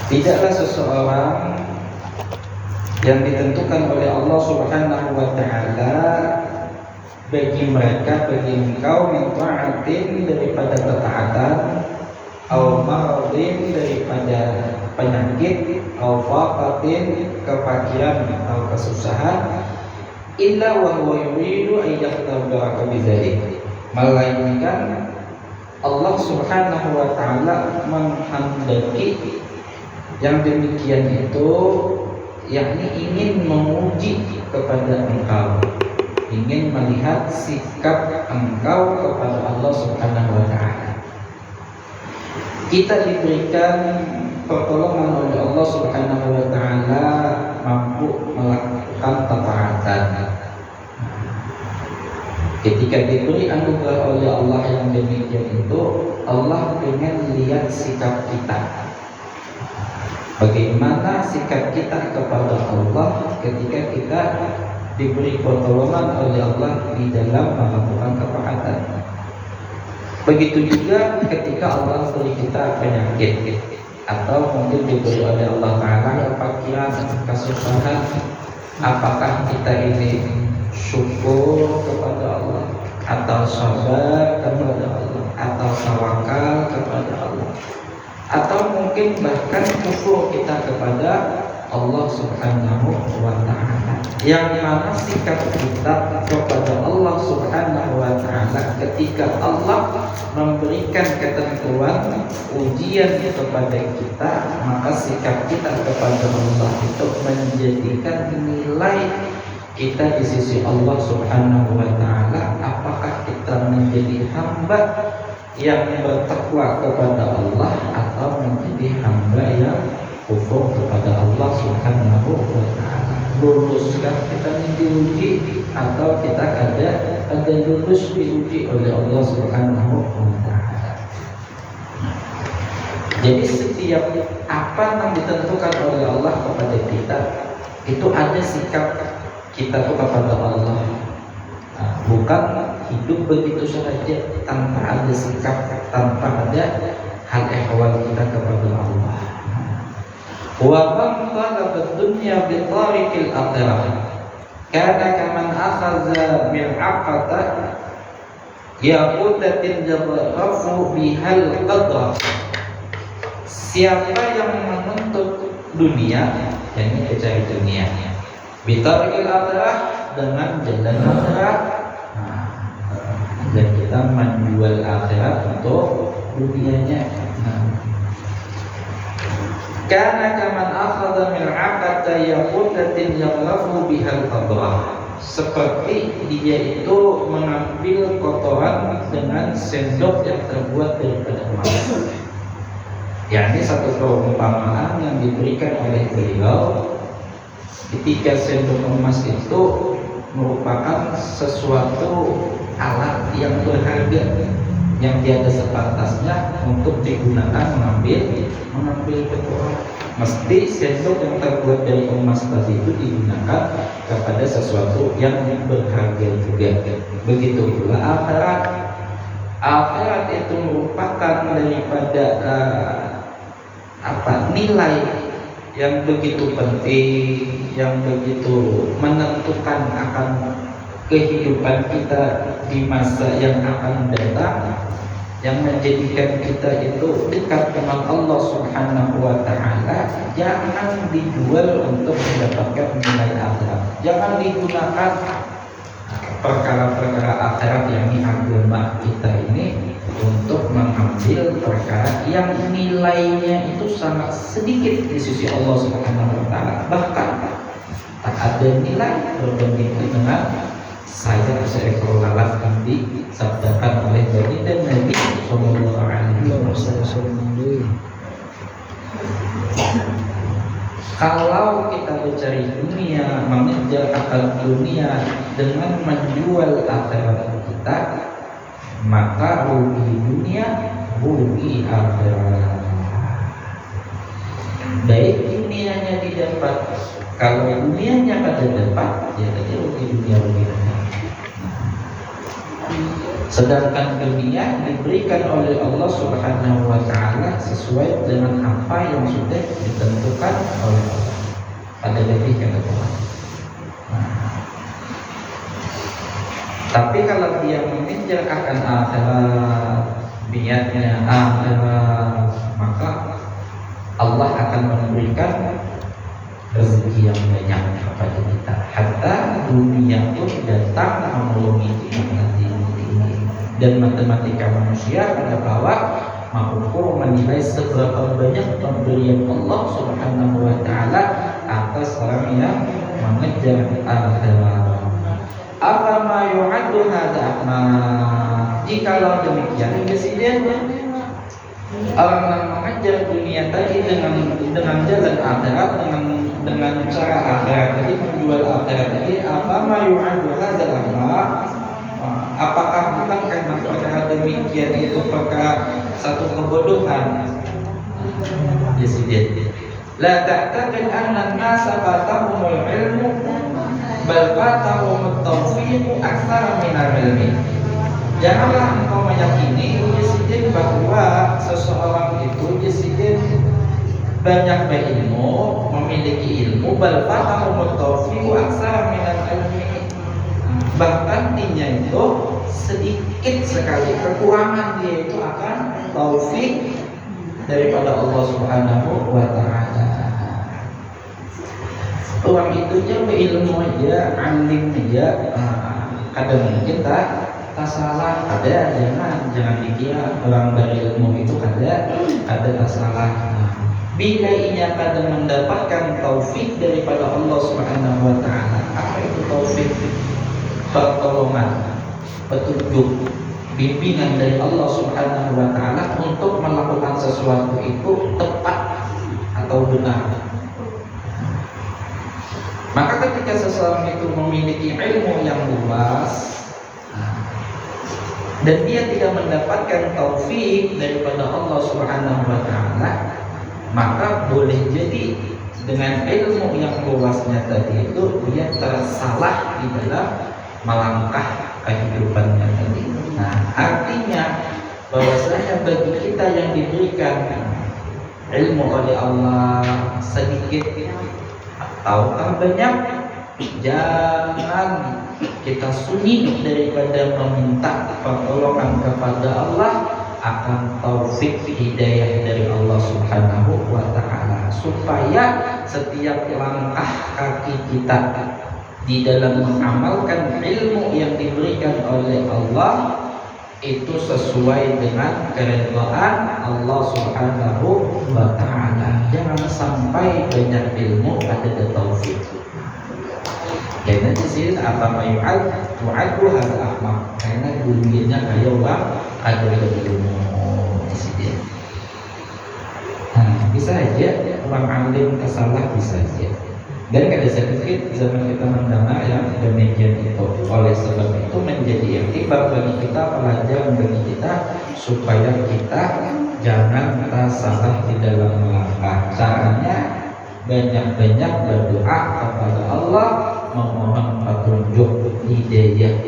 Tidaklah seseorang yang ditentukan oleh Allah Subhanahu wa Ta'ala bagi mereka, bagi engkau, min ta'atin, daripada ketaatan, au maradin, daripada penyakit, au faqatin, kefakiran atau kesusahan, illa wa huwa yuridu an yakhtabiraka bidzalik, melainkan Allah Subhanahu wa Ta'ala menghendaki yang demikian itu, yakni ingin menguji kepada engkau, ingin melihat sikap engkau kepada Allah Subhanahu wa Ta'ala. Kita diberikan pertolongan oleh Allah Subhanahu wa Ta'ala mampu melakukan ketaatan. Ketika diberi anugerah oleh Allah yang demikian itu, Allah ingin lihat sikap kita. Bagaimana sikap kita kepada Allah ketika kita diberi pertolongan oleh Allah di dalam melakukan ketaatan. Begitu juga ketika Allah beri kita penyakit, atau mungkin diberi oleh Allah Ta'ala kefakiran, kesusahan, apakah kita ini syukur kepada Allah, atau sabar kepada Allah, atau tawakal kepada Allah, atau mungkin bahkan kufur kita kepada Allah Subhanahu wa Ta'ala. Yang mana sikap kita kepada Allah Subhanahu wa Ta'ala ketika Allah memberikan ketentuan ujian kepada kita, maka sikap kita kepada Allah itu menjadikan nilai kita di sisi Allah Subhanahu wa Ta'ala. Apakah kita menjadi hamba yang bertakwa kepada Allah, atau menjadi hamba yang kufur kepada Allah Subhanahu wa Ta'ala. Luluskah kita diuji, atau kita ada lulus diuji oleh Allah Subhanahu wa Ta'ala. Jadi setiap apa yang ditentukan oleh Allah kepada kita, itu ada sikap kita kepada Allah. Bukan hidup begitu saja tanpa ada sikap, tanpa ada hal ehwal kita kepada Allah. Wa man talaba ad-dunya bi tariqil akhirah kana kaman akhadha mir'aqata yaqutatin jarrafu bihal qadra. Siapa yang menuntut dunia, yakni mencari dunia, bi tariqil akhirah, dengan jalan akhirat, dan kita menjual akhirat untuk dunianya. Karena kaman akhadha mir'aqata yaqutatin yaghlafu bihal qadrah, seperti dia itu mengambil kotoran dengan sendok yang terbuat daripada emas. Ini satu perumpamaan yang diberikan oleh beliau ketika sendok emas itu merupakan sesuatu alat yang berharga, yang tiada sepantasnya untuk digunakan mengambil kotoran. Mesti sendok yang terbuat dari emas tadi itu digunakan kepada sesuatu yang berharga juga. Begitu pula akhirat. Akhirat itu merupakan daripada nilai yang begitu penting, yang begitu menentukan akan kehidupan kita di masa yang akan datang, yang menjadikan kita itu dekat dengan Allah Subhanahu wa Ta'ala. Jangan dijual untuk mendapatkan nilai akhirat. Jangan digunakan perkara-perkara akhirat yang ini agama kita ini untuk mengambil perkara yang nilainya itu sangat sedikit di sisi Allah Subhanahu wa Ta'ala. Bahkan tak ada nilai berbanding dengan seekor lalat yang disabdakan oleh baginda Nabi Sallallahu Alaihi Wasallam. Kalau kita mencari dunia, mengejar akal dunia dengan menjual akhirat kita, maka rugi dunia, rugi akhirat. Baik dunianya didapat, kalau dunianya pada dapat, ya saja rugi dunia, rugi akhirat. Sedangkan dunia diberikan oleh Allah Subhanahu wa taala sesuai dengan apa yang sudah ditentukan oleh Allah. Ada lebih yang kedua. Tapi kalau dia mengejar akan akhirat, niatnya akhirat, maka Allah akan memberikan rezeki yang banyak kepada kita. Hatta dunia pun datang menolongi kita nanti. Dan matematika manusia pada bawah mengukur menilai seberapa banyak pemberian Allah Subhanahu wa taala atas orang yang mengejar akhirat. Apa ma yu'addu hadza? Jikalau demikian, presiden orang yang mengejar dunia tadi dengan jalan akhirat, dengan cara akhirat tadi, menjual akhirat tadi, apa ma yu'addu hadza? Apakah bukan karena perkara demikian itu perkara satu kebodohan? Presiden, la ta'taqid anna an-nasa fatahumul ilmu bal fatahumut tawfiq aktsara minal ilmi. Janganlah engkau meyakini presiden bahwa seseorang itu presiden banyak berilmu, memiliki ilmu, bal fatahumut tawfiq aktsara minal ilmi. Bahkan dia itu sedikit sekali kekurangan dia itu akan taufik daripada Allah Subhanahu wa taala. Orang itu aja berilmu aja, alim aja, ada mungkin tak salah, ada jangan dikira orang berilmu itu ada tak salah. Bila ia kadang mendapatkan taufik daripada Allah Subhanahu wa taala, apa itu taufik? Pertolongan, petunjuk, bimbingan dari Allah Subhanahu wa taala untuk melakukan sesuatu itu tepat atau benar. Maka ketika seseorang itu memiliki ilmu yang luas dan dia tidak mendapatkan taufik daripada Allah Subhanahu wa taala, maka boleh jadi dengan ilmu yang luasnya tadi itu dia tersalah di dalam melangkah kehidupannya tadi. Nah, artinya bahwasanya bagi kita yang diberikan ilmu oleh Allah sedikit ataukah banyak, jangan kita sunyi daripada meminta pertolongan kepada Allah akan taufik hidayah dari Allah Subhanahu wa taala, supaya setiap langkah kaki kita di dalam mengamalkan ilmu yang diberikan oleh Allah itu sesuai dengan keridhaan Allah Subhanahu wa taala. Jangan sampai banyak ilmu ada taufik. Karena di sini apa mayu'ad tu'adu hadza ahmaq, karena dunianya kayak orang ada ilmu di sini. Nah, bisa aja orang alim kesalah, bisa aja. Dan kada sedikit zaman kita mendengar yang demikian itu. Oleh sebab itu menjadi iktibar bagi kita, pelajaran bagi kita, supaya kita jangan salah di dalam melangkah. Caranya banyak-banyak berdoa kepada Allah, memohon petunjuk hidayah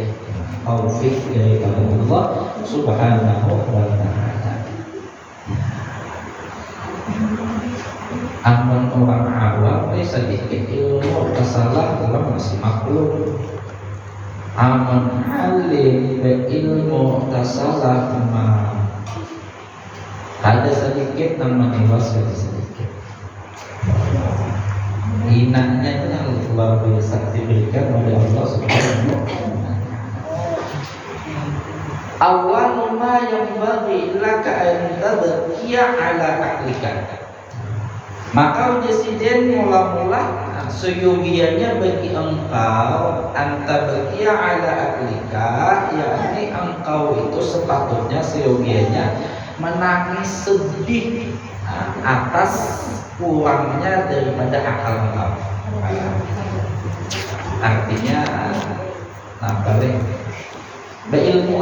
taufik daripada Allah Subhanahu wa taala. Amun orang awam sedikit ilmu kesalah orang masih maklum. Amun alim berilmu kesalah mah ada sedikit namanya sedikit. Hinanya itu yang luar biasa diberikan oleh Allah Subhanahu wa taala. Awal ma yang bagi laka an tadkiya ala ahlika. Maka presiden mula-mula seyogianya bagi engkau antabakia ala aklika, yakni engkau itu sepatutnya seyogianya menangis sedih atas kurangnya daripada akal engkau. Artinya balik berilmu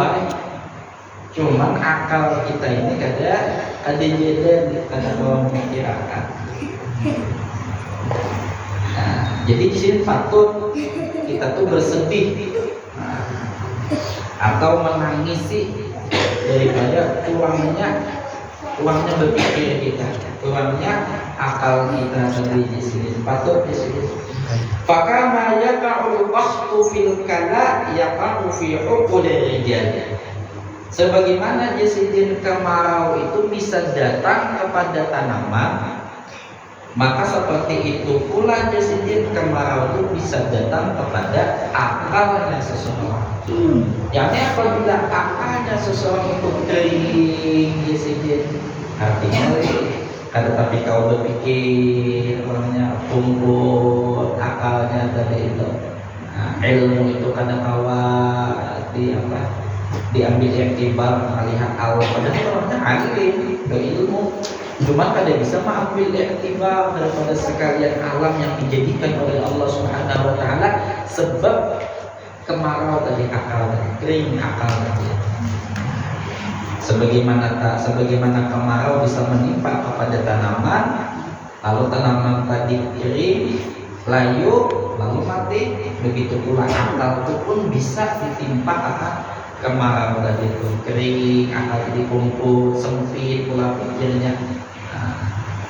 cuman akal kita ini ada jalan, ada bawa pemikiran. Nah, jadi di sini patut kita tuh bersedih atau menangisi daripada kurangnya berpikir kita, kurangnya akal kita tadi di sini. Patut di sini. Fakama yaqa'ul waqtu fil kala yaqa'u fi uqul rijal. Sebagaimana jasidin kemarau itu bisa datang kepada tanaman, maka seperti itu pula jasidin kemarau itu bisa datang kepada akalnya seseorang. Jadi apabila akalnya seseorang itu kering jasidin, artinya tapi kau berpikir orangnya kumpul akalnya tadi itu, ilmu itu kadang diambil iktibar melihat Allah, padahal orangnya alim berilmu, cuma kada bisa mengambil iktibar daripada sekalian alam yang dijadikan oleh Allah Subhanahu wa taala sebab kemarau tadi, akal tadi, kering akal tadi. Sebagaimana kemarau bisa menimpa kepada tanaman, lalu tanaman tadi kering, layu, lalu mati, begitu pula akal itu pun bisa ditimpa akan kemarau tadi itu, kering, akal dikumpul, sempit pula pikirnya,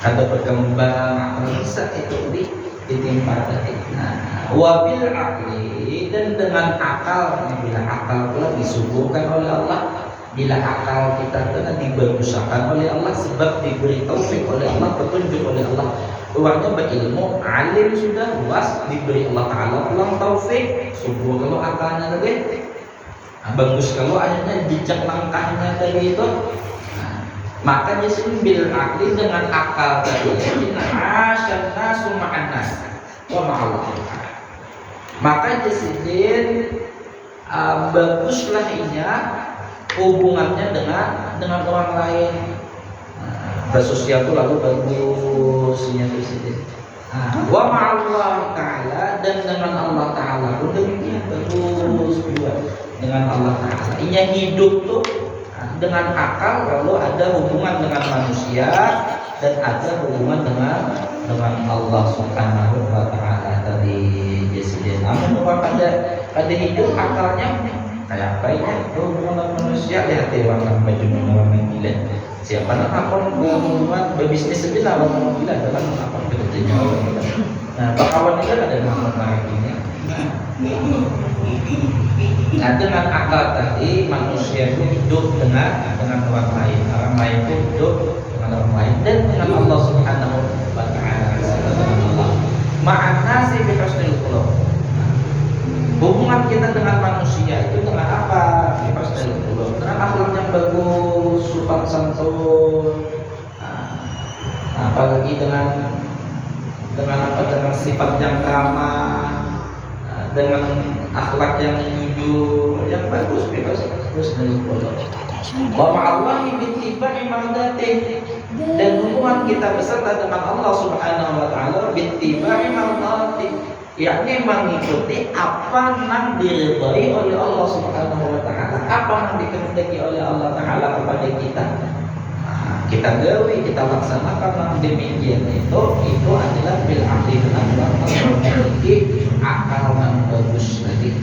kada berkembang, akal bisa itu ditimpa tadi. Wabil akli, dan dengan akal, bila akal pula disuguhkan oleh Allah, bila akal kita telah dibagusakan oleh Allah sebab diberi taufik oleh Allah, petunjuk oleh Allah, orangnya berilmu, alim sudah luas, diberi Allah Ta'ala pulang taufik, subuh kalau akalnya tadi bagus, kalau akhirnya jejak langkahnya tadi itu, maka disini bil akli, dengan akal tadi, asyan nasu ma'an nas wa ma'allah, maka disini baguslah inya hubungannya dengan orang lain, bersosial itu lalu bagusnya disini. Wa ma'allah ta'ala, dan dengan Allah Ta'ala pun demikian bagus juga dengan Allah Ta'ala. Inya hidup tuh dengan akal, lalu ada hubungan dengan manusia dan ada hubungan dengan Allah Subhanahu wa Ta'ala tadi disini. Namun pada hidup akalnya kayak apa ya, hubungan manusia, lihat orang baju orang gila, siapa nak akon hubungan berbisnis sebelah orang gila dalam akon bekerjanya orang gila. Nah, bakawan itu ada nama lainnya. Nah, dengan akal tadi manusia itu hidup dengan orang lain itu hidup dengan orang lain, dan dengan Allah Subhanahu wa Ta'ala. Ma'ana sih bihusnil khuluq. Hubungan kita dengan manusia itu dengan apa? Bihusnil khuluq, dengan akhlak yang bagus, sopan santun, apalagi dengan sifat yang ramah, dengan akhlak yang jujur, yang bagus, bihusnil khuluq. Wa ma'allahi bittiba'i mardatihi, dan hubungan kita beserta dengan Allah Subhanahu wa Ta'ala bittiba'i mardatihi, yakni mengikuti apa yang diridhai oleh Allah Subhanahu wa Ta'ala, apa yang dikehendaki oleh Allah Ta'ala kepada kita. Kita gawe, kita laksanakan yang demikian itu adalah bil akli, dengan memiliki akal yang bagus tadi.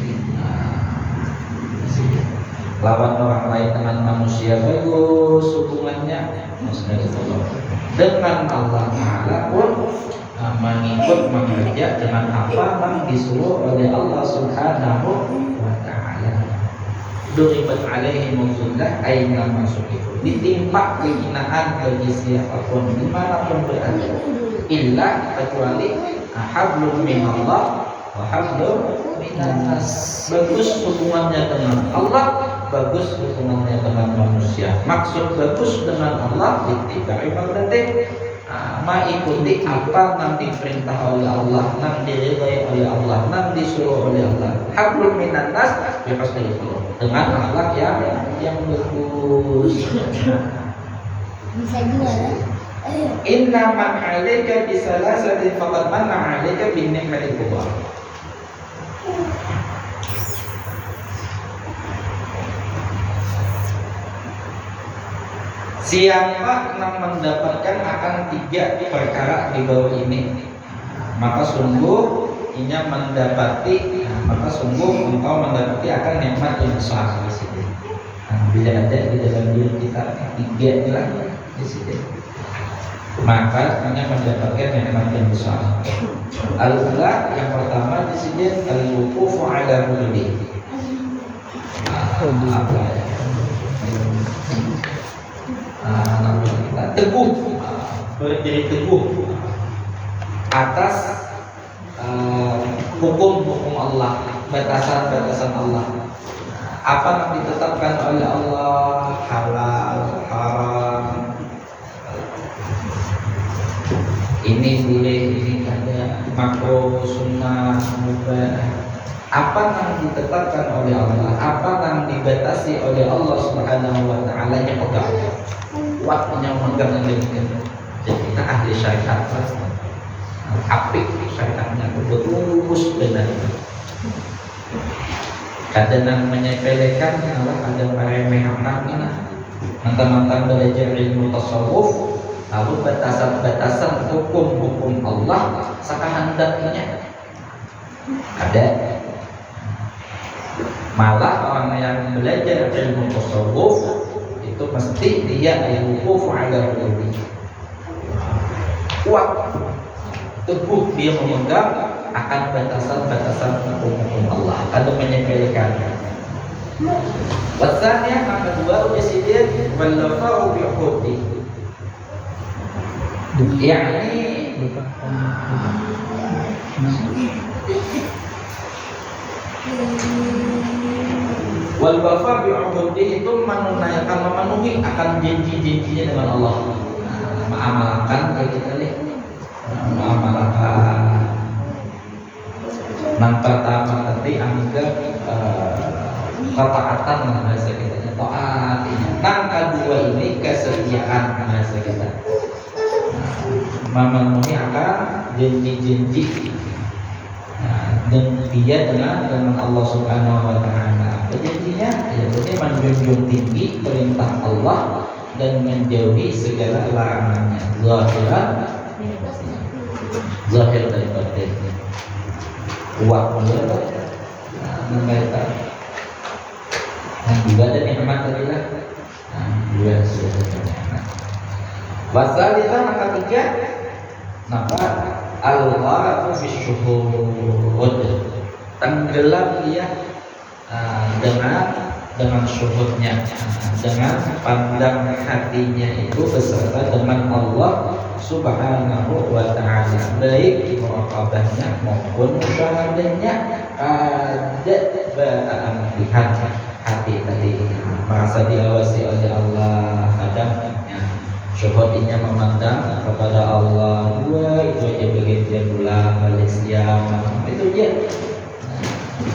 Lawan orang lain dengan manusia bagus hubungannya, dengan Allah Ta'ala pun mengikut mengerja dengan apa yang disuruh oleh Allah Subhanahu wa Ta'ala. Duribat alaihim zullah aina masukifu, ditimpa kehinaan bagi siapapun dimanapun berada, illa kecuali hablum minallah wa hablum minannas. Bagus hubungannya dengan Allah, bagus hubungannya dengan manusia. Maksud bagus dengan Allah ittiba'i mardatihi, mengikuti apa yang diperintah oleh Allah, yang diridhai oleh Allah, yang disuruh oleh Allah. Hablum minan nas bihusnil khuluq, dengan akhlak yang bagus. Bisa juga. Inna man 'alaika bisalasati faqad manna 'alaika bin ni'matil kubra. Siapa yang mendapatkan akan 3 perkara di bawah ini, maka sungguh inya mendapati, maka sungguh engkau mendapati akan nikmat yang besar di sini. Bila ada di dalam diri kita tiga inilah di sini, maka inya mendapatkan nikmat yang besar. Al-ula yang pertama di sini al-wuqufu ala hududi. Apa ya? Kita teguh, berdiri teguh atas hukum-hukum Allah, batasan-batasan Allah. Apa yang ditetapkan oleh Allah, halal, haram, ini boleh, ini ada, makruh, sunnah, mubah. Apa yang ditetapkan oleh Allah, apa yang dibatasi oleh Allah Subhanahu wa taala nya pegang. Waktunya memegang yang demikian. Jadi kita ahli syariat, apik syariatnya betul benar. Kadang menyepelekan, kadang meremehkan. Mantan-mantan belajar ilmu tasawuf, lalu batasan-batasan hukum-hukum Allah sekehendaknya ada. Malah orang yang belajar ilmu tasawuf itu mesti dia al-wuquf ala hududi. Kuat, teguh dia memegang akan batasan-batasan hukum Allah, ada menyepelekan. Wasanya yang kedua ujisidin wal-wafa'u bi'uqudi. Yani wal wafa bi'uqudi itu menunaikan, memenuhi akan janji-janjinya dengan Allah. Mengamalkan kayak kita nih, mengamalkan. Yang pertama tadi anggap ketaatan bahasa kita, taat. Yang kedua ini kesetiaan bahasa kita, memenuhi akan janji-janji. Dan dia dengan Allah Subhanahu wa taala. Janjinya yaitu menjunjung tinggi perintah Allah dan menjauhi segala larangannya. Zahir dari batin. Kuat benar. Mereka. Dan juga ada nikmat tadi lah. Dua sudah nikmat. Wasalita maka tiga. Napa? Al-gharaqu fi syuhud, tenggelam dia dengan syuhudnya, dengan pandang hatinya itu beserta dengan Allah Subhanahu wa taala, baik muraqabahnya maupun musyahadahnya. Ada lihat hati tadi merasa diawasi oleh Allah, kadang syuhudnya memandang kepada Allah. Dua itu aja bagian bulan balik siang, itu aja.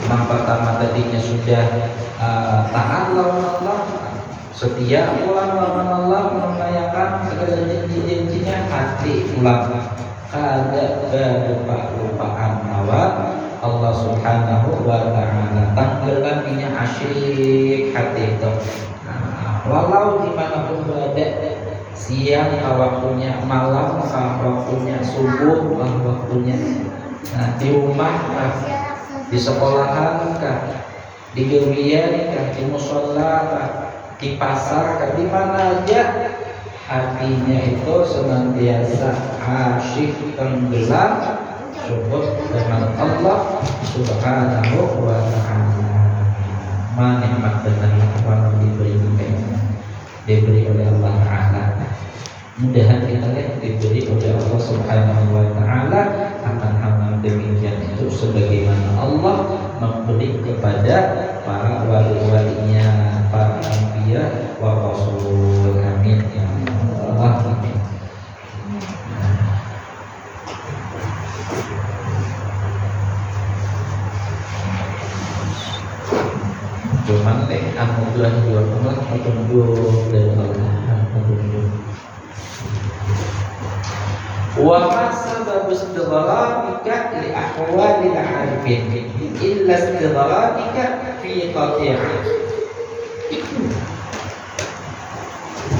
Yang pertama tadinya sudah taat lawan Allah, setia pulang lawan Allah, menunaikan segala janji-janjinya, hati pulang ada kelupaan awal Allah Subhanahu wa taala, tenggelamnya asyik hati itu. Walau dimanapun berada, siang waktunya, malam waktunya, subuh waktunya, di rumah kah, di sekolahan kah, di gewian kah, di musola kah, di pasar kah, di mana aja hatinya itu senantiasa asyik tenggelam syukur dengan Allah Subhanahu wa taala. Nikmat benar yang diberi oleh Allah Taala. Mudahan kita lihat diberi oleh Allah Subhanahu wa taala akan hal yang demikian itu sebagaimana Allah memberi kepada para wali-walinya, para anbiya wa rasul. Amin ya Allah. Amin. Cuman anugerah dua Allah, petunjuk dari Allah, petunjuk. Wa ma sababu istidrakika li ahwalil arifin illa istidrakika fi qati'ah.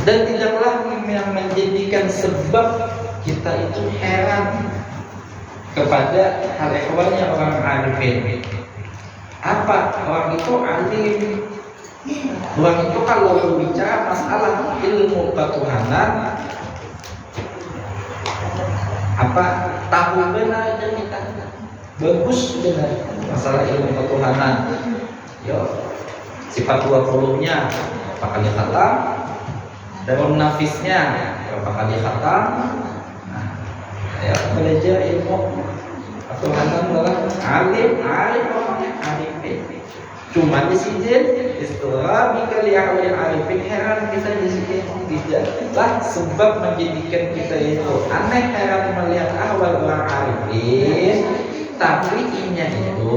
Dan tidaklah yang menjadikan sebab kita itu heran kepada hal ikhwannya orang arifin. Apa orang itu alim? Orang itu kalau berbicara masalah ilmu ketuhanan, apa tahu benar dan kita bagus benar masalah ilmu ketuhanan. Yo, sifat 20-nya berapa kali khatam, dalam nafisnya berapa kali khatam. Nah, ya belajar ilmu ketuhanan adalah alim, orangnya arifin. Cuma di sini istilah kali yang arifin, heran kita di sini tidaklah sebab menjadikan kita itu aneh, heran melihat ahwal orang arifin, tapi inya itu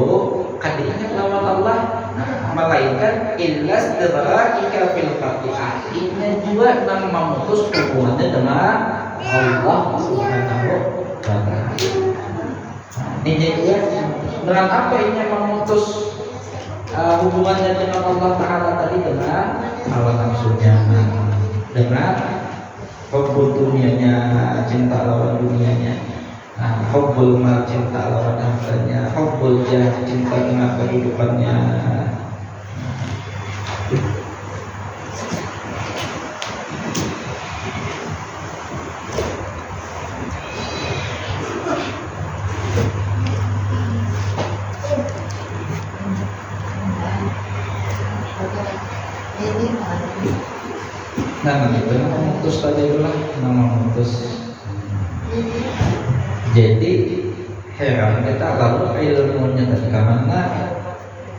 kadang lawan Allah, melainkan illas dzara'ika fil fatihah, inya juga yang memutus hubungannya dengan Allah Subhanahu wa ta'ala. Inya juga dengan apa inya memutus hubungannya dengan Allah Ta'ala tadi, dengan hawa nafsunya, dengan hubbul dunianya, cinta lawan dunianya, hubbul mal, cinta lawan hartanya, hubbul jah, cinta dengan kehidupannya. Nah, itu memutus tadi itulah nama memutus. Jadi heran kita lalu ilmunya tadi karena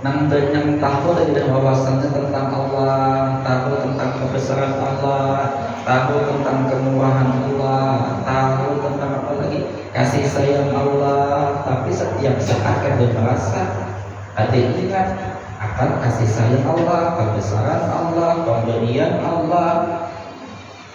nang yang tahu tadi dan wawasannya tentang Allah, tahu tentang kebesaran Allah, tahu tentang kemurahan Allah, tahu tentang apa lagi kasih sayang Allah. Tapi setiap saat kan dia merasa ada ingat akan kasih sayang Allah, kebesaran Allah, pemberian Allah.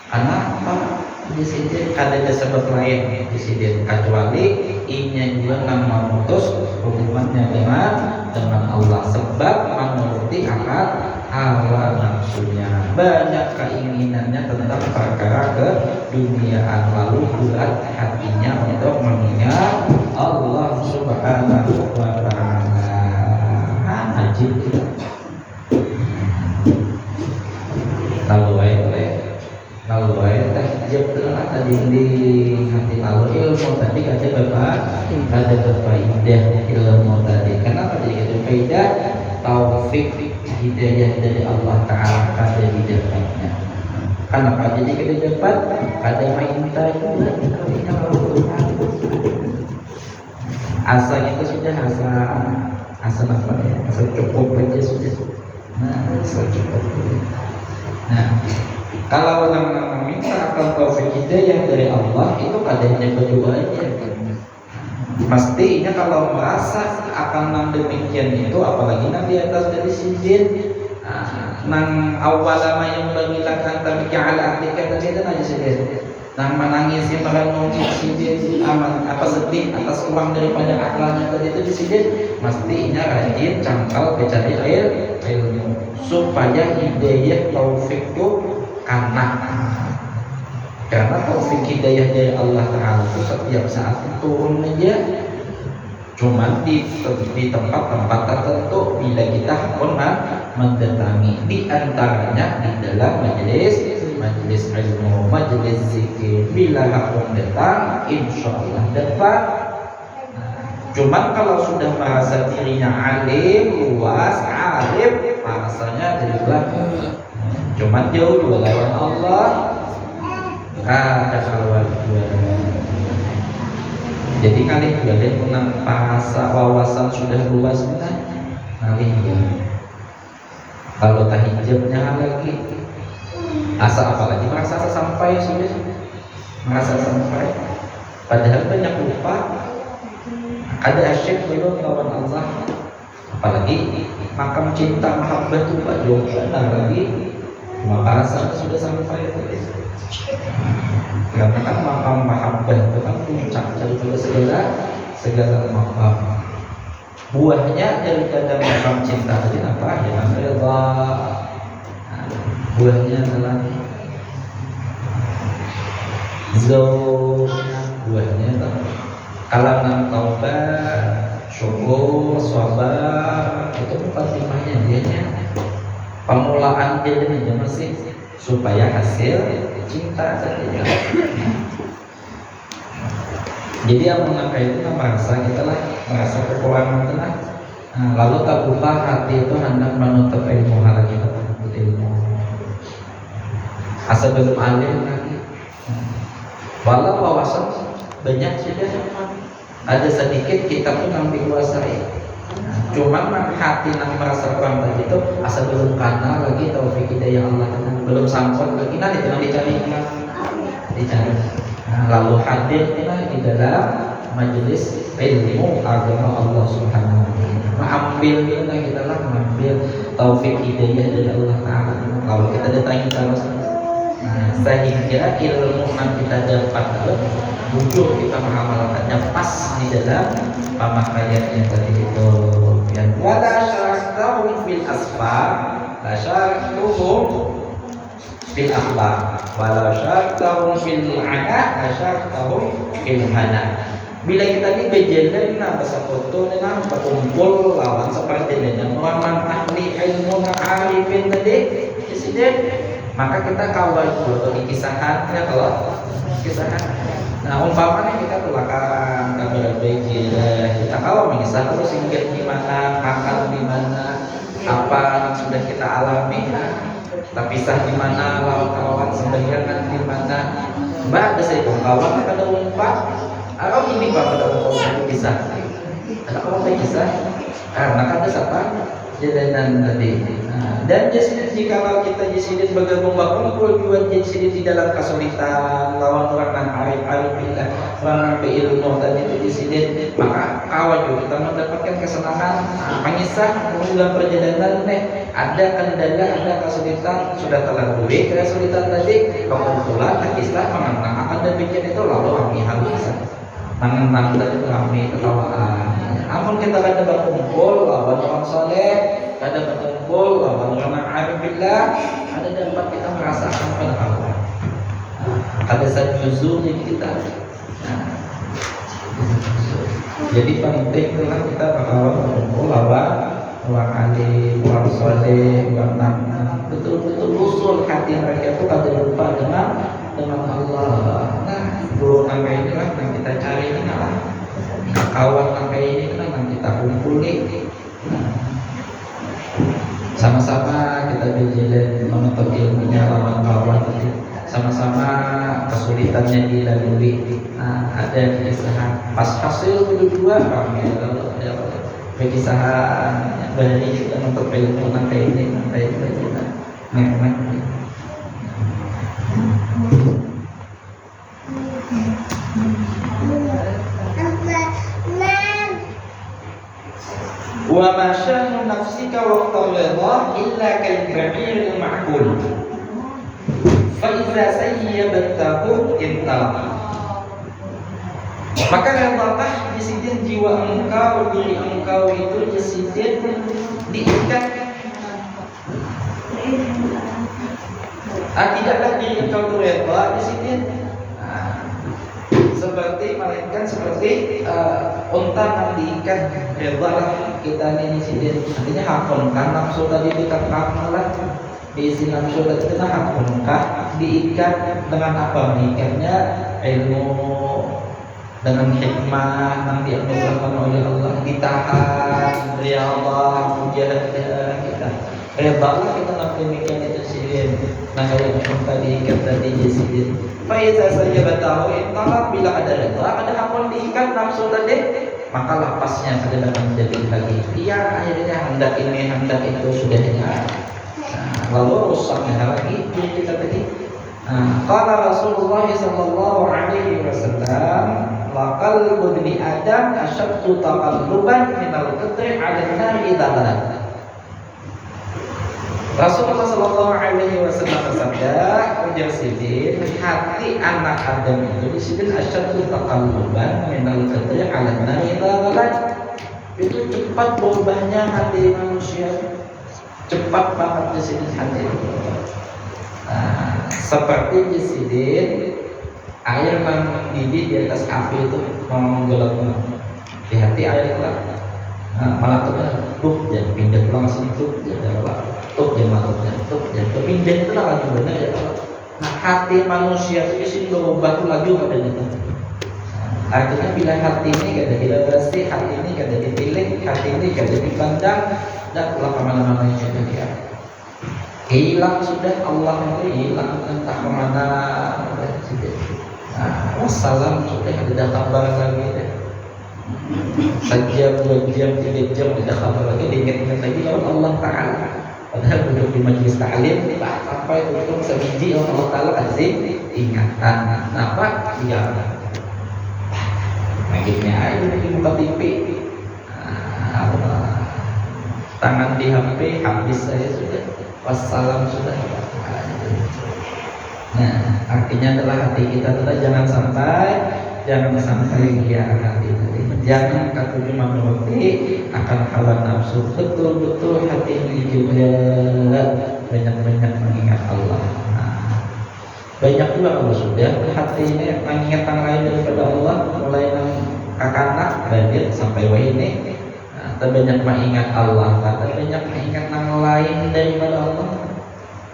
Kenapa di sini ada sebab lain di sini kecuali ini juga nama memutus hubungannya dengan Allah, sebab menuruti akan hawa nafsunya, banyak keinginannya tentang perkara keduniaan, lalu bulat hatinya untuk mengingat Allah Subhanahu wa ta'ala. Ajib lalu teh jab telah tadi di hati lalu ilmu tadi ada beberapa indah ilmu tadi. Kenapa jadi itu faedah taufik hidayah dari Allah Ta'ala pada didapatnya. Kenapa jadi kita dapat pada minta juga kita asa itu sudah asa apa ya, asa cukup aja sudah. Nah, asa cukup. Nah, kalau orang meminta akan taufik hidayah dari Allah itu kadangnya keduanya. Pastinya kalau merasa akan nang demikian itu, apalagi nang di atas dari sidin, nang awal lama yang menghilangkan tapi ala atika tadi itu aja sidin. Nang menangis yang merenungi sidin aman apa sedih atas kurang daripada akalnya tadi itu di sidin, pastinya rajin cangkal mencari ilmu supaya hidayah taufik itu karena taufik hidayah dari Allah Ta'ala itu setiap saat turun aja, cuma di tempat-tempat tertentu bila kita pun mendatangi, di antaranya di dalam majelis ilmu, majelis zikir. Bila pun datang, insya Allah dapat. Cuma kalau sudah merasa dirinya alim, luas, arif, rasanya dari belakang. Cuma jauh dua lawan Allah, ada kawan dua. Jadi kali kalian menang bahasa wawasan sudah luas kan? Kali kalau tak hijabnya lagi, asa apalagi merasa sampai sudah merasa sampai. Padahal banyak lupa. Ada asyik belum lawan Allah, apalagi makam cinta mahabbah itu Pak Joko lagi. Maka rasa sudah sampai karena kan makam mahabbah itu kan puncak daripada segala makam. Buahnya daripada makam cinta tadi apa? Ya rida. Buahnya adalah zauj. Buahnya adalah kalangan taubat, syukur, sabar, itu mukaddimahnya dianya. Permulaan dia masih supaya hasil cinta saja. Jadi yang mengakai itu merasa kita lah merasa kekurangan tenang. Nah, lalu tak lupa hati itu hendak menutup ilmu hal kita menuntut ilmu. Asal belum alim lagi. Walau wawasan banyak sudah, ada sedikit kita pun ambil kuasai. Cuman hati yang merasa kurang tadi itu asal belum kenal lagi taufik hidayah Allah, belum sampai lagi nanti dicari. Nah, lalu hadirlah di dalam majelis ilmu agama Allah Subhanahu wa taala. Ambilnya kita lah mengambil taufik hidayah dari Allah Taala. Lalu kita datangi terus. Nah, sehingga ilmu yang kita dapat muncul kita mengamalkannya pas di dalam pemakaiannya tadi itu. Ya, wala syarahum fil asfar, la syarahum fil akhlaq, wala syarahum fil ana, la syarahum fil hana. Bila kita ini berjalan bahasa foto dengan berkumpul lawan seperti dengan orang ahli ilmu arifin tadi, maka kita kawal dulu kisahan ya kalau kisahan. Nah umpamanya kita kelakaran kabar baik kita kalau mengisah terus singgah di mana, makan di mana, apa yang sudah kita alami, terpisah di mana, lawan kawan sembahyang di mana. Mbak ada saya kawan pada umpat. Atau ini pada umpat bisa. Ada kalau bisa karena kata siapa jalanan tadi. Dan jika kita jisidin bergabung berkumpul buat jisidin di dalam kesulitan lawan orang yang arif billah, orang ilmu tadi itu jisidin, maka kawan juga kita mendapatkan kesenangan. Mengisah dalam perjalanan ada kendala, ada kesulitan, sudah terlalui kesulitan tadi, kebetulan kisah mengenang akan demikian itu lalu kami habis mengenang tadi kami ketawaan. Namun kita kada berkumpul lawan orang soleh, kada berkumpul lawan orang arif billah, ada dapat kita merasakan pada Allah. Ada satu huzur di kita. Jadi penting adalah kita berkumpul lawan orang alim, orang soleh, orang betul-betul usul hati mereka itu kada lupa dengan Allah. Nah, guru sampai inilah yang kita cari ini lah. Kawan sampai ini kan yang kita kumpuli. Sama-sama kita berjalan menuntut ilmunya lawan kawan tadi. Sama-sama kesulitannya dilalui. Nah, ada kisah pas hasil kedua kami ada kisah dari kita menuntut ilmu sampai ini kita. Wa ma sya'nu nafsika waqta ridha illa kal ba'ir al ma'qul fa idza sayyabtahu intala. Maka ridhatah disidin jiwa engkau, diri engkau itu disidin diikat. Tidaklah diri engkau itu ridha disidin seperti melainkan seperti unta yang diikat. Ridha kita ini sidin artinya hakunkah nafsu tadi dikekang lah diisi nafsu tadi kita hakunkah diikat dengan apa mengikatnya ilmu dengan hikmah yang dianugerahkan oleh Allah, ditahan ya Allah mujahadah kita. Ridha kita nak demikian itu sidin. Nah kalau unta diikat tadi sidin. Faiza saja bertahu intala bila ada ridha ada hakun diikat nafsu tadi, maka lapasnya pada dalam menjadi lagi. Dia akhirnya hendak ini hendak itu sudahnya. Lalu rusaknya lagi diri kita tadi. Qala Rasulullah sallallahu alaihi wasallam, laqal ibni Adam asyaddu taqalluban minal qat'i 'ala an-nar idza balagh. Rasulullah sallallahu alaihi wasallam bersabda, ujar sidin hati anak Adam itu disebut asyaddu taqalluban minal qat'i 'ala an-nar idza balagh. Itu cepat berubahnya hati manusia, cepat banget disini hati. Seperti disini Air mendidih di atas api itu menggelap. Hati-hati air gelap. Malah tuh jangan pindah pulang sini tuh jangan apa tuh jangan pindah itu lah lagi benar ya kalau nah hati manusia itu sini berubah tuh lagi pada itu. Artinya bila hati ini gak ada tidak bersih, hati ini gak ada dipilih, hati ini gak ada dipandang, dan pulang kemana-mana sudah dia hilang sudah, Allah itu hilang entah kemana sudah. Wassalam sudah ada kabar lagi deh. Sejam, 2 jam, 3 jam tidak kabar lagi, diingat-ingat lagi oleh Allah Ta'ala. Padahal duduk di majlis ta'lim sampai untuk sebiji Allah Ta'ala kasih ingatan. Kenapa? Dia akhirnya ayo di buka TV, tangan di HP habis saya sudah, wassalam sudah. Nah, artinya adalah hati kita adalah jangan sampai hianati, jangan katuju menuruti akan hawa nafsu. Betul-betul hati ini juga banyak-banyak mengingat Allah. Banyak juga kalau sudah hati ini mengingat yang lain daripada Allah, mulai kanak banyak sampai wahini. Banyak mengingat Allah, banyak mengingat yang lain daripada Allah.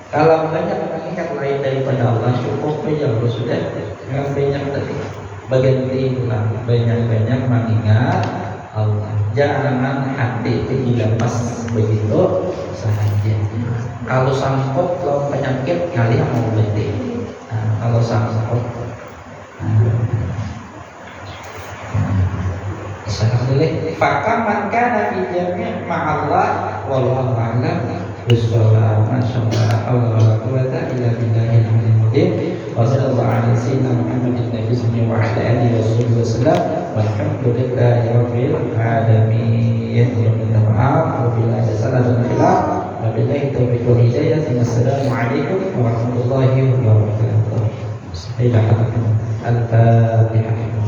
Kalau banyak mengingat lain daripada Allah, cukup saja kalau sudah dengan banyak tadi. Bagian ulang banyak-banyak mengingat Allah. Jangan hati itu dilepas begitu saja. Kalau sangkut lawan penyakit kali mau berhenti. Kalau sangkut Fakaman kana fi jami' ma'allah wallahu a'lam bishawab. Masyaallah, Allah la quwwata illa billahil aliyyil azim. Wa sallallahu ala sayyidina Muhammadin nabiyyi wa ala alihi wasallam. Walhamdulillahi rabbil alamin. Ya minta maaf apabila ada salah dan khilaf. Wabillahi taufiq wal hidayah. Assalamualaikum warahmatullahi wabarakatuh. Al-Fatihah.